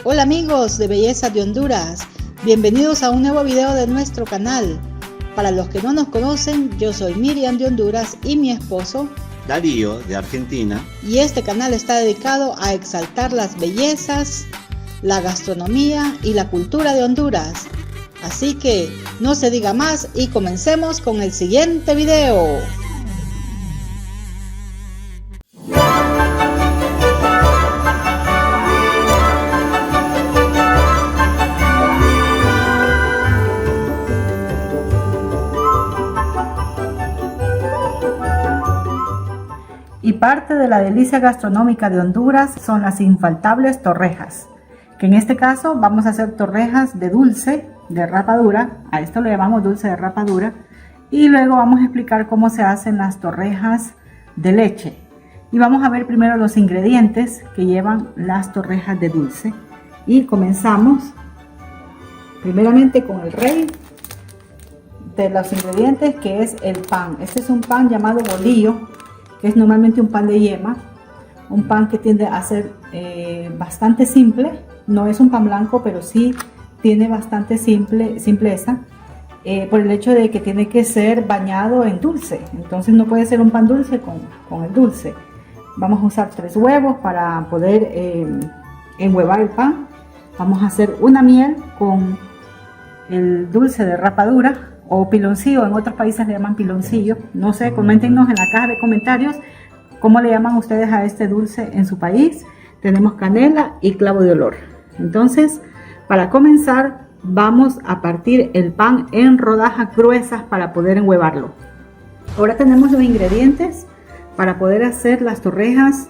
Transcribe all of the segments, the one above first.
Hola amigos de Belleza de Honduras, bienvenidos a un nuevo video de nuestro canal. Para los que no nos conocen, yo soy Miriam de Honduras y mi esposo Darío de Argentina. Y este canal está dedicado a exaltar las bellezas, la gastronomía y la cultura de Honduras. Así que no se diga más y comencemos con el siguiente video. Y parte de la delicia gastronómica de Honduras son las infaltables torrejas, que en este caso vamos a hacer torrejas de dulce de rapadura, a esto lo llamamos dulce de rapadura, y luego vamos a explicar cómo se hacen las torrejas de leche. Y vamos a ver primero los ingredientes que llevan las torrejas de dulce. Y comenzamos primeramente con el rey de los ingredientes, que es el pan. Este es un pan llamado bolillo, que es normalmente un pan de yema, un pan que tiende a ser bastante simple. No es un pan blanco, pero sí tiene bastante simpleza, por el hecho de que tiene que ser bañado en dulce. Entonces no puede ser un pan dulce con el dulce. Vamos a usar 3 huevos para poder enhuevar el pan. Vamos a hacer una miel con el dulce de rapadura o piloncillo, en otros países le llaman piloncillo. No sé, coméntenos en la caja de comentarios cómo le llaman ustedes a este dulce en su país. Tenemos canela y clavo de olor. Entonces, para comenzar, vamos a partir el pan en rodajas gruesas para poder enhuevarlo. Ahora tenemos los ingredientes para poder hacer las torrejas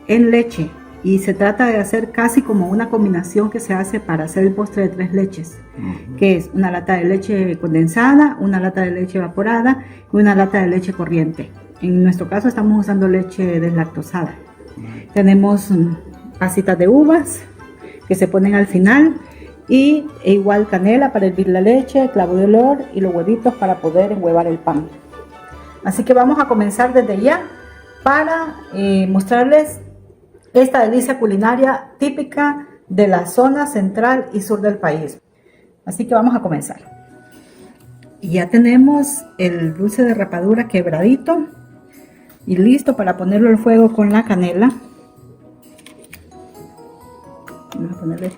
en leche. Y se trata de hacer casi como una combinación que se hace para hacer el postre de 3 leches, que es una lata de leche condensada, una lata de leche evaporada y una lata de leche corriente. En nuestro caso estamos usando leche deslactosada. Tenemos pasitas de uvas que se ponen al final y igual canela para hervir la leche, clavo de olor y los huevitos para poder enhuevar el pan. Así que vamos a comenzar desde ya para mostrarles esta delicia culinaria típica de la zona central y sur del país. Así que vamos a comenzar. Y ya tenemos el dulce de rapadura quebradito y listo para ponerlo al fuego con la canela. Vamos a ponerle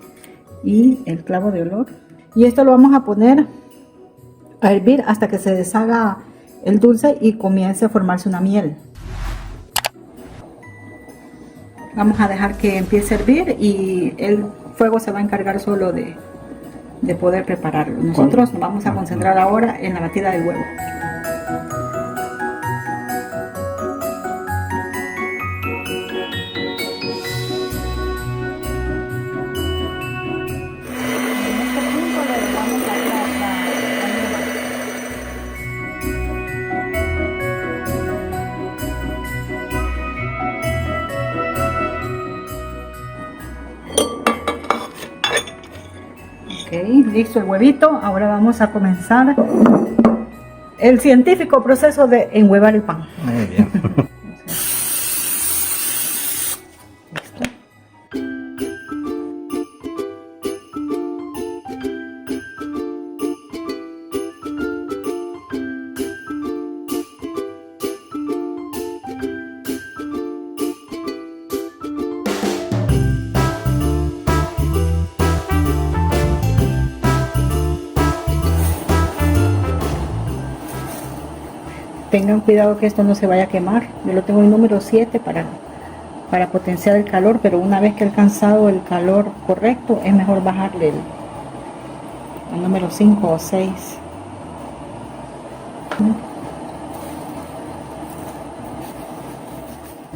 y el clavo de olor. Y esto lo vamos a poner a hervir hasta que se deshaga el dulce y comience a formarse una miel. Vamos a dejar que empiece a hervir y el fuego se va a encargar solo de poder prepararlo. Nosotros nos vamos a concentrar ahora en la batida del huevo. Listo el huevito. Ahora vamos a comenzar el científico proceso de enhuevar el pan. Muy bien. Tengan cuidado que esto no se vaya a quemar. Yo lo tengo en número 7 para potenciar el calor, pero una vez que he alcanzado el calor correcto, es mejor bajarle al número 5 o 6.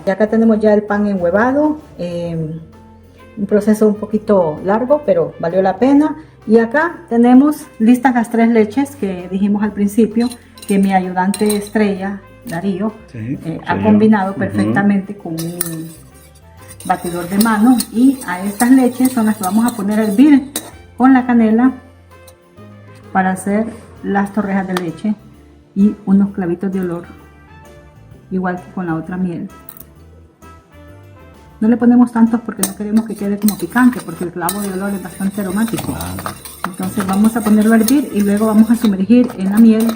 Y acá tenemos ya el pan enhuevado. Un proceso un poquito largo, pero valió la pena. Y acá tenemos listas las 3 leches que dijimos al principio, que mi ayudante estrella, Darío, ha combinado perfectamente con un batidor de mano. Y a estas leches son las que vamos a poner a hervir con la canela para hacer las torrejas de leche y unos clavitos de olor, igual que con la otra miel. No le ponemos tantos porque no queremos que quede como picante, porque el clavo de olor es bastante aromático. Entonces vamos a ponerlo a hervir y luego vamos a sumergir en la miel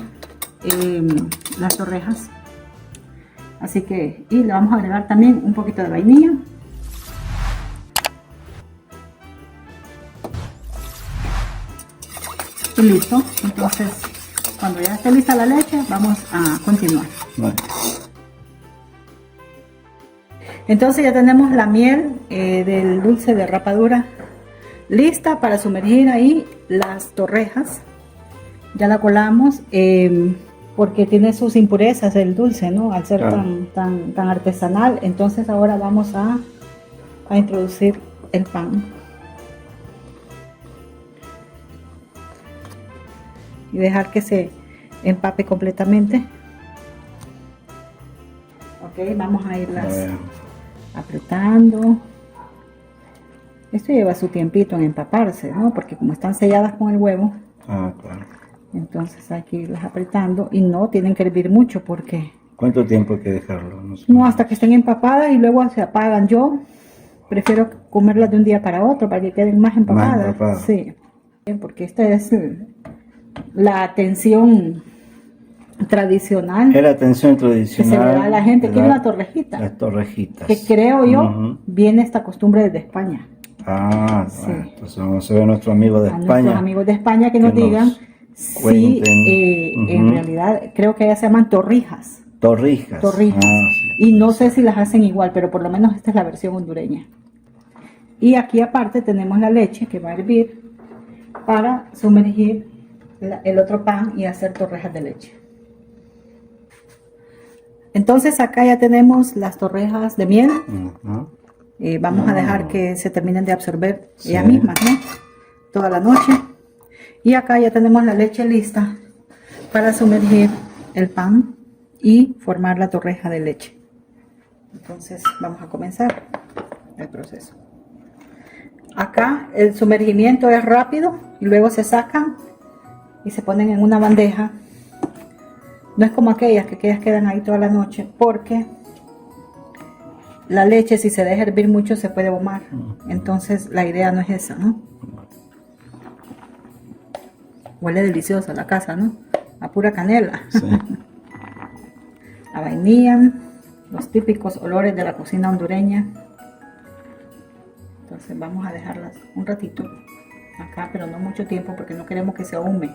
las torrejas. Así que, y le vamos a agregar también un poquito de vainilla. Y listo. Entonces, cuando ya esté lista la leche, vamos a continuar. Vale. Entonces ya tenemos la miel del dulce de rapadura lista para sumergir ahí las torrejas. Ya la colamos porque tiene sus impurezas el dulce, ¿no? Al ser Claro. tan artesanal. Entonces ahora vamos a introducir el pan. Y dejar que se empape completamente. Ok, vamos a irlas apretando. Esto lleva su tiempito en empaparse, ¿no? Porque como están selladas con el huevo, Ah, claro. entonces hay que irlas apretando y no tienen que hervir mucho porque ¿Cuánto tiempo hay que dejarlo? No sé. no, hasta que estén empapadas y luego se apagan. Yo prefiero comerlas de un día para otro para que queden más empapadas. empapadas. Sí, porque esta es la atención tradicional Era atención que se le tradicional. da a la gente. de Quiere la- la torrejita, Las torrejitas. que creo yo Ujú. viene esta costumbre desde España. Ah, Sí. bueno, entonces vamos a ver a nuestro amigo de A España. nuestros amigos de España que nos que nos digan si cuenten. en Ujú. realidad creo que ellas se llaman torrijas. Torrijas. Torrijas. Ah, sí. Y no sé si las hacen igual, pero por lo menos esta es la versión hondureña. Y aquí aparte tenemos la leche que va a hervir para sumergir el otro pan y hacer torrejas de leche. Entonces acá ya tenemos las torrejas de miel. Ujú. Vamos a dejar que se terminen de absorber Sí. ellas mismas, ¿no? Toda la noche. Y acá ya tenemos la leche lista para sumergir el pan y formar la torreja de leche. Entonces vamos a comenzar el proceso. Acá el sumergimiento es rápido y luego se sacan y se ponen en una bandeja. No es como aquellas que quedan ahí toda la noche porque la leche, si se deja hervir mucho, se puede ahumar. Entonces la idea no es esa, ¿no? Huele deliciosa la casa, ¿no? A pura canela. Sí. La vainilla, los típicos olores de la cocina hondureña. Entonces vamos a dejarlas un ratito acá, pero no mucho tiempo porque no queremos que se ahume.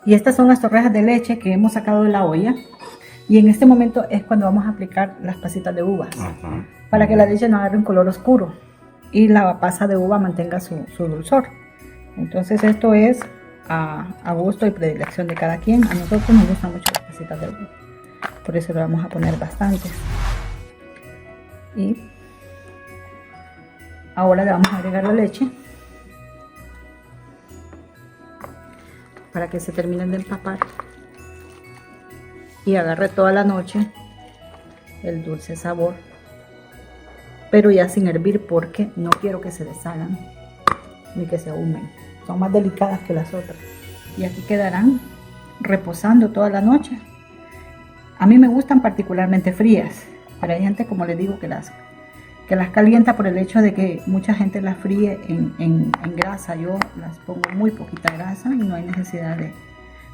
Y estas son las torrejas de leche que hemos sacado de la olla. Y en este momento es cuando vamos a aplicar las pasitas de uvas Ajá. para que la leche no agarre un color oscuro y la pasa de uva mantenga su dulzor. Entonces esto es a gusto y predilección de cada quien. A nosotros nos gustan mucho las pasitas de uva, por eso le vamos a poner bastantes. Y ahora le vamos a agregar la leche para que se terminen de empapar y agarre toda la noche el dulce sabor, pero ya sin hervir porque no quiero que se deshagan ni que se ahumen. Son más delicadas que las otras y aquí quedarán reposando toda la noche. A mí me gustan particularmente frías, pero hay gente, como les digo, que las calienta por el hecho de que mucha gente las fríe en grasa. Yo las pongo muy poquita grasa y no hay necesidad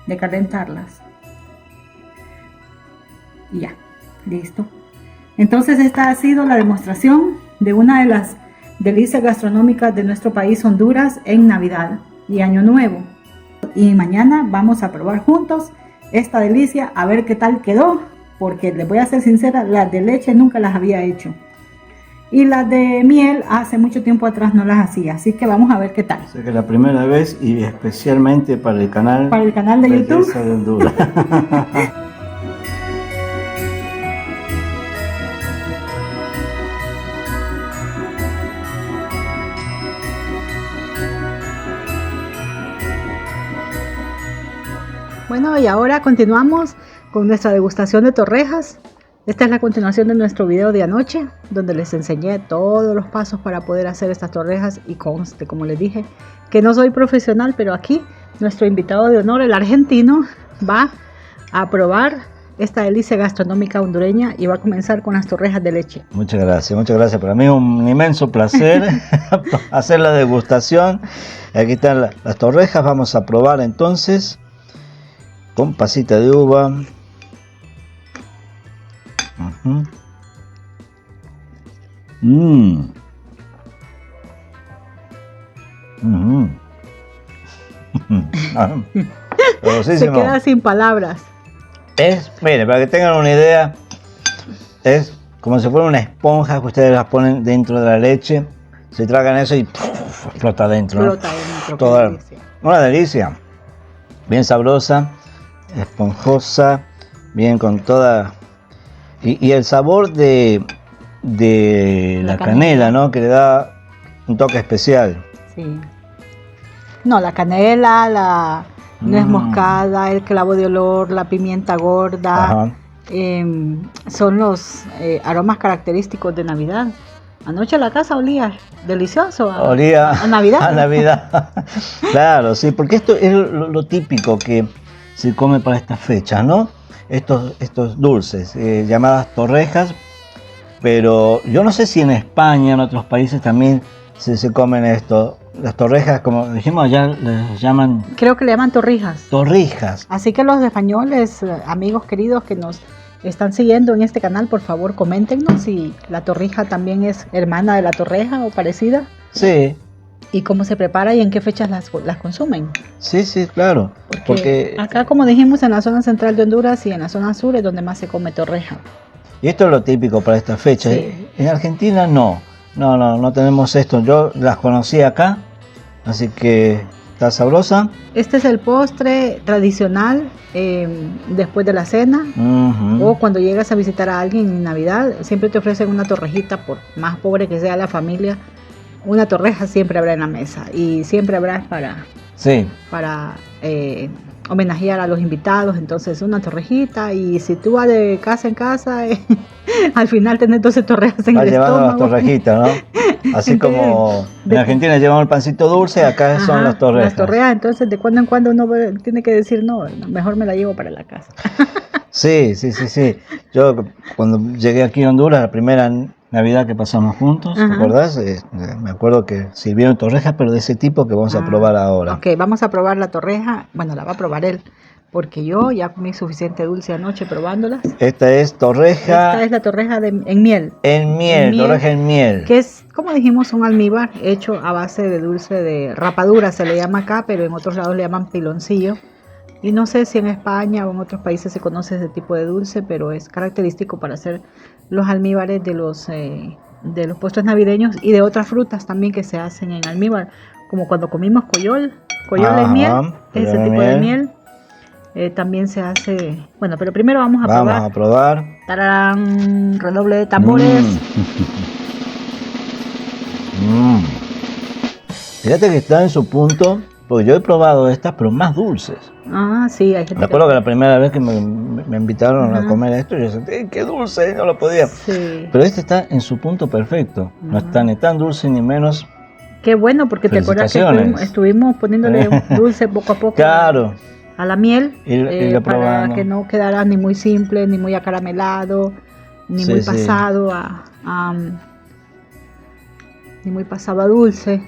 de calentarlas. Y ya, listo. Entonces esta ha sido la demostración de una de las delicias gastronómicas de nuestro país, Honduras, en Navidad y Año Nuevo. Y mañana vamos a probar juntos esta delicia, a ver qué tal quedó, porque les voy a ser sincera, las de leche nunca las había hecho. Y las de miel hace mucho tiempo atrás no las hacía, así que vamos a ver qué tal. O sea que la primera vez y especialmente para el canal, Para el canal de YouTube. Belleza de Honduras. Bueno, y ahora continuamos con nuestra degustación de torrejas. Esta es la continuación de nuestro video de anoche, donde les enseñé todos los pasos para poder hacer estas torrejas y conste, como les dije, que no soy profesional, pero aquí nuestro invitado de honor, el argentino, va a probar esta delicia gastronómica hondureña y va a comenzar con las torrejas de leche. Muchas gracias, muchas gracias. Para mí es un inmenso placer hacer la degustación. Aquí están las torrejas, vamos a probar entonces con pasita de uva. Se queda sin palabras. Mire, para que tengan una idea, es como si fuera una esponja que ustedes las ponen dentro de la leche, se tragan eso y flota adentro. Flota dentro. Toda, una delicia, bien sabrosa, esponjosa, bien con toda... Y el sabor de la canela, ¿no? Que le da un toque especial. Sí. No, la canela, la nuez moscada, el clavo de olor, la pimienta gorda, son los aromas característicos de Navidad. Anoche la casa olía delicioso olía a Navidad. A Navidad. Claro, sí, porque esto es lo típico que se come para estas fechas, ¿no? Estos dulces, llamadas torrejas, pero yo no sé si en España, en otros países también se comen esto. Las torrejas, como dijimos, allá les llaman... Creo que le llaman torrijas. Torrijas. Así que los españoles, amigos queridos que nos están siguiendo en este canal, por favor, coméntenos si la torrija también es hermana de la torreja o parecida. Sí. Y cómo se prepara y en qué fechas las consumen. Sí, sí, claro. Porque acá, como dijimos, en la zona central de Honduras y en la zona sur es donde más se come torreja. Y esto es lo típico para esta fecha. Sí. En Argentina no tenemos esto. Yo las conocí acá, así que está sabrosa. Este es el postre tradicional después de la cena o cuando llegas a visitar a alguien en Navidad. Siempre te ofrecen una torrejita, por más pobre que sea la familia. Una torreja siempre habrá en la mesa y siempre habrá para homenajear a los invitados. Entonces una torrejita, y si tú vas de casa en casa, al final tenés 12 torrejas en el estómago. Llevando las torrejitas, ¿no? Así entonces, como en Argentina llevamos el pancito dulce, acá son las torrejas. Las torrejas, entonces de cuando en cuando uno tiene que decir, no, mejor me la llevo para la casa. Sí. Yo cuando llegué aquí a Honduras, la primera Navidad que pasamos juntos, ¿te acordás? Me acuerdo que sirvieron torrejas, pero de ese tipo que vamos a probar ahora. Ok, vamos a probar la torreja. Bueno, la va a probar él, porque yo ya comí suficiente dulce anoche probándolas. Esta es torreja. Esta es la torreja en miel. En miel, torreja en miel. Que es, como dijimos, un almíbar hecho a base de dulce de rapadura, se le llama acá, pero en otros lados le llaman piloncillo. Y no sé si en España o en otros países se conoce ese tipo de dulce, pero es característico para hacer los almíbares de los postres navideños y de otras frutas también que se hacen en almíbar, como cuando comimos coyol en miel, ese tipo de miel. También se hace, bueno, pero primero vamos a probar. ¡Tarán! Redoble de tambores. Fíjate que está en su punto, porque yo he probado estas, pero más dulces. Sí, hay gente. Me acuerdo que la primera vez que me invitaron a comer esto, yo sentí, qué dulce, no lo podía. Sí. Pero este está en su punto perfecto. No está ni tan dulce ni menos. Qué bueno, porque te acuerdas que estuvimos poniéndole un dulce poco a poco. Claro. A la miel, y para que no quedara ni muy simple, ni muy acaramelado, ni muy pasado ni muy pasado a dulce.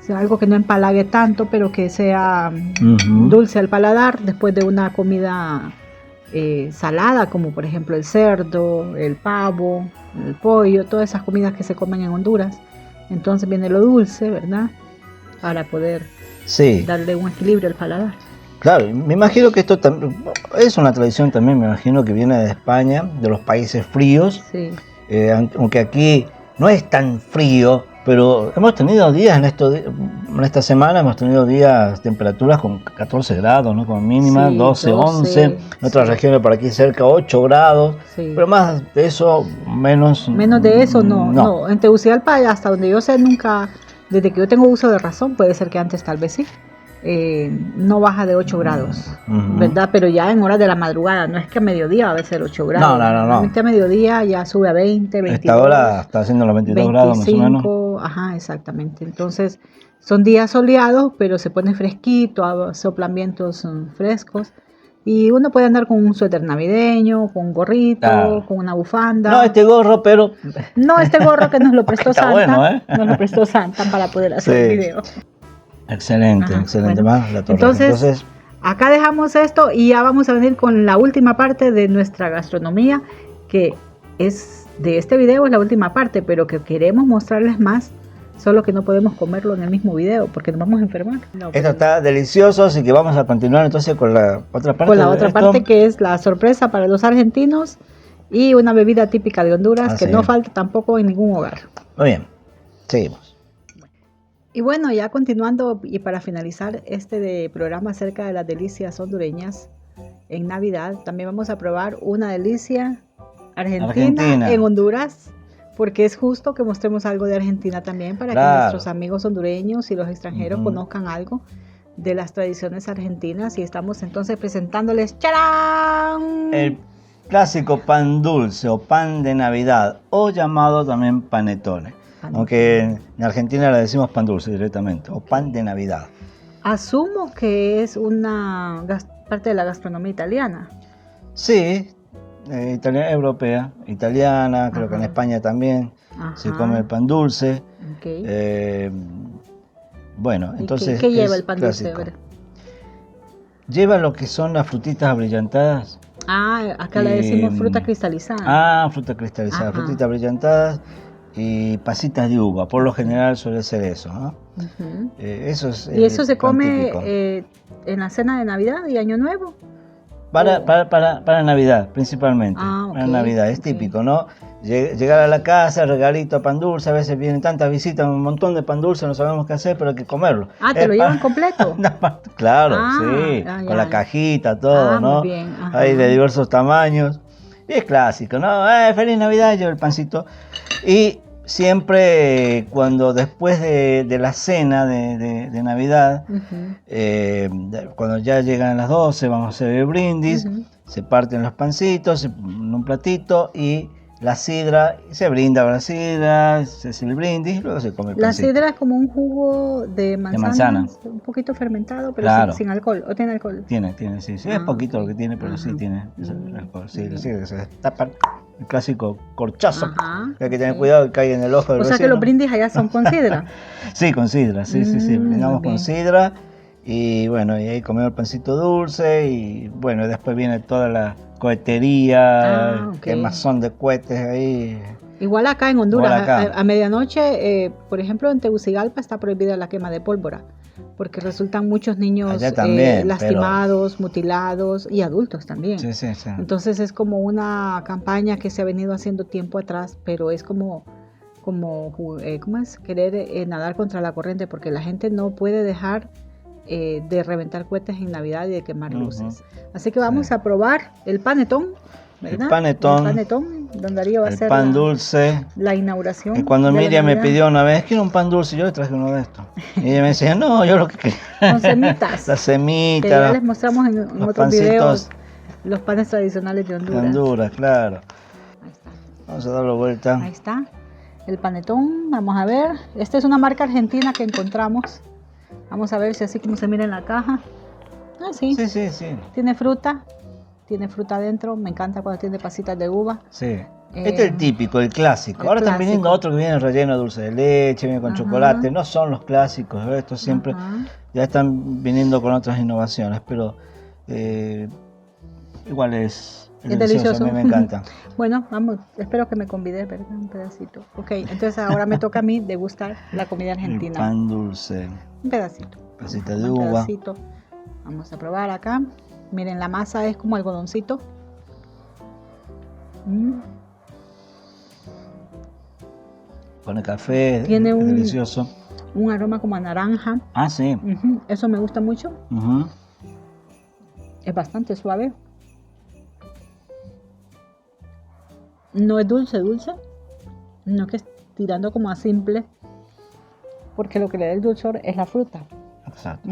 O sea, algo que no empalague tanto, pero que sea dulce al paladar después de una comida salada, como por ejemplo el cerdo, el pavo, el pollo, todas esas comidas que se comen en Honduras. Entonces viene lo dulce, ¿verdad? Para poder darle un equilibrio al paladar. Claro, me imagino que esto es una tradición también, me imagino que viene de España, de los países fríos. Sí. Aunque aquí no es tan frío, pero hemos tenido días en esta semana, hemos tenido días, temperaturas con 14 grados, ¿no? Como mínima, 12, 11, en otras regiones por aquí cerca 8 grados, pero más de eso, menos. Menos de eso, no. En Tegucigalpa, hasta donde yo sé, nunca, desde que yo tengo uso de razón, puede ser que antes tal vez sí, no baja de 8 grados, ¿verdad? Pero ya en horas de la madrugada, no es que a mediodía va a ser 8 grados. No. A mediodía ya sube a 20, 22. Esta hora está haciendo los 22 grados más o menos. Ajá, exactamente. Entonces, son días soleados, pero se pone fresquito, soplan vientos frescos. Y uno puede andar con un suéter navideño, con un gorrito, Claro. con una bufanda. No, este gorro, pero... No, este gorro que nos lo prestó Está Santa. bueno, ¿eh? Nos lo prestó Santa para poder hacer el Sí. video. Excelente, Ajá, excelente. bueno. Más la torre. Entonces, acá dejamos esto y ya vamos a venir con la última parte de nuestra gastronomía, que es de este video, es la última parte, pero que queremos mostrarles más, solo que no podemos comerlo en el mismo video porque nos vamos a enfermar. No, esto está delicioso, así que vamos a continuar entonces con la otra parte. con la de otra esto. parte, que es la sorpresa para los argentinos y una bebida típica de Honduras Así que no es. falta tampoco en ningún hogar. Muy bien, seguimos. Y bueno, ya continuando y para finalizar este programa acerca de las delicias hondureñas en Navidad, también vamos a probar una delicia argentina. En Honduras, porque es justo que mostremos algo de Argentina también para que nuestros amigos hondureños y los extranjeros conozcan algo de las tradiciones argentinas. Y estamos entonces presentándoles ¡charán! El clásico pan dulce o pan de Navidad, o llamado también panetone. Aunque en Argentina le decimos pan dulce directamente, o pan de Navidad. Asumo que es una parte de la gastronomía italiana. Sí, italiana, europea, italiana, creo que en España también se come el pan dulce. Okay. Bueno, entonces... ¿Qué lleva el pan dulce? Lleva lo que son las frutitas abrillantadas. Acá le decimos fruta cristalizada. Fruta cristalizada, frutitas abrillantadas y pasitas de uva. Por lo general suele ser eso, ¿no? Eso es. ¿Y eso se come en la cena de Navidad y Año Nuevo? Para Navidad, principalmente. Para Navidad, es típico, ¿no? Llegar a la casa, regalito, pan dulce, a veces vienen tantas visitas, un montón de pan dulce, no sabemos qué hacer, pero hay que comerlo. ¿Te lo llevan completo? Claro, sí, con la cajita, todo, ¿no? Muy bien. Hay de diversos tamaños. Y es clásico, ¿no? Feliz Navidad, llevo el pancito. Y siempre cuando después de la cena de Navidad, cuando ya llegan las 12, vamos a hacer el brindis, se parten los pancitos en un platito y la sidra, se brinda con la sidra, se hace el brindis y luego se come el pancito. La sidra es como un jugo de manzana, un poquito fermentado, pero claro, sin alcohol, ¿o tiene alcohol? Tiene, sí, es poquito lo que tiene, pero sí tiene alcohol. Sí, que se tapa el clásico corchazo, que hay que tener cuidado que caiga en el ojo del vecino. O sea que los brindis allá son con sidra. Sí, con sidra, sí, brindamos con sidra y bueno, y ahí comemos el pancito dulce y bueno, después viene toda la cohetería, quemazón de cohetes ahí. Igual acá en Honduras, a medianoche, por ejemplo en Tegucigalpa está prohibida la quema de pólvora, porque resultan muchos niños también, lastimados, mutilados y adultos también. Sí. Entonces es como una campaña que se ha venido haciendo tiempo atrás, pero es como ¿cómo es? Querer nadar contra la corriente, porque la gente no puede dejar de reventar cohetes en Navidad y de quemar luces. Así que vamos a probar el panetón, ¿verdad? El panetón, don Darío va a hacer pan dulce. La inauguración. Y cuando Miriam me pidió una vez, quiero un pan dulce, yo le traje uno de estos. Y ella me decía, no, yo lo que quería. Con semitas. Las semitas. Que ya les mostramos en otros videos los panes tradicionales de Honduras. De Honduras, claro. Ahí está. Vamos a darle vuelta. Ahí está. El panetón, vamos a ver. Esta es una marca argentina que encontramos. Vamos a ver si así como se mira en la caja. Sí. Sí. Tiene fruta adentro. Me encanta cuando tiene pasitas de uva. Sí. Este es el típico, el clásico. Ahora están viniendo otros que vienen relleno de dulce de leche, vienen con chocolate. No son los clásicos, estos siempre ya están viniendo con otras innovaciones, pero igual es delicioso. A mí me encanta. Bueno, vamos, espero que me convides, ¿verdad? Un pedacito. Ok, entonces ahora me toca a mí degustar la comida argentina. El pan dulce. Un pedacito. Pasita de uva. Un pedacito. Vamos a probar acá. Miren, la masa es como algodoncito. Con el café, tiene delicioso. Un aroma como a naranja. Sí. Eso me gusta mucho. Es bastante suave. No es dulce, no que es tirando como a simple, porque lo que le da el dulzor es la fruta. Exacto.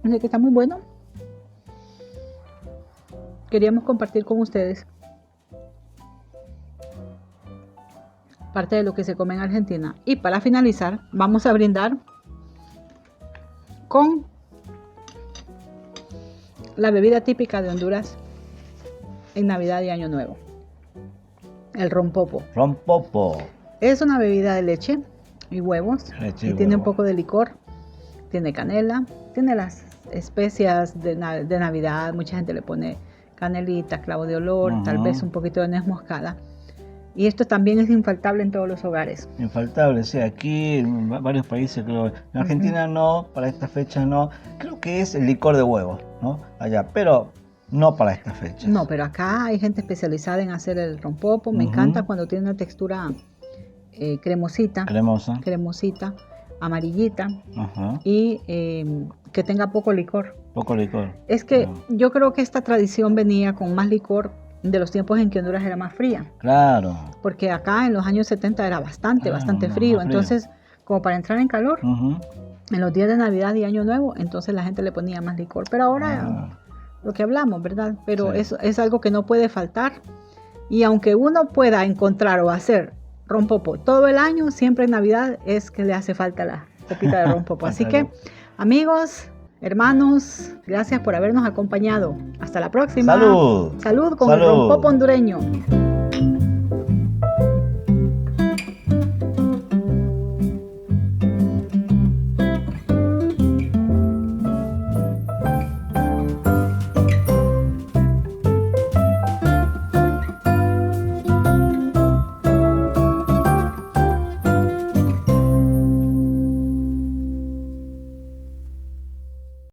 Así que está muy bueno. Queríamos compartir con ustedes parte de lo que se come en Argentina. Y para finalizar, vamos a brindar con la bebida típica de Honduras en Navidad y Año Nuevo. El rompopo. Rompopo. Es una bebida de leche y huevos. Leche y tiene un huevo. poco de licor. Tiene canela. Tiene las especias de Navidad. Mucha gente le pone canelita, clavo de olor, tal vez un poquito de nuez moscada. Y esto también es infaltable en todos los hogares. Infaltable, sí, aquí en varios países creo. En Argentina no, para esta fecha no. Creo que es el licor de huevo, ¿no? Allá, pero no para esta fecha. No, pero acá hay gente especializada en hacer el rompopo. Me encanta cuando tiene una textura cremosita, amarillita y que tenga poco licor. Poco licor. Es que yo creo que esta tradición venía con más licor de los tiempos en que Honduras era más fría. Claro. Porque acá en los años 70 era bastante frío. Entonces, como para entrar en calor, en los días de Navidad y Año Nuevo, entonces la gente le ponía más licor. Pero ahora, lo que hablamos, ¿verdad? Pero Sí. eso es algo que no puede faltar. Y aunque uno pueda encontrar o hacer rompopo todo el año, siempre en Navidad es que le hace falta la copita de rompopo. Así que, amigos, hermanos, gracias por habernos acompañado. Hasta la próxima. Salud. Salud con Salud. el rompopo hondureño.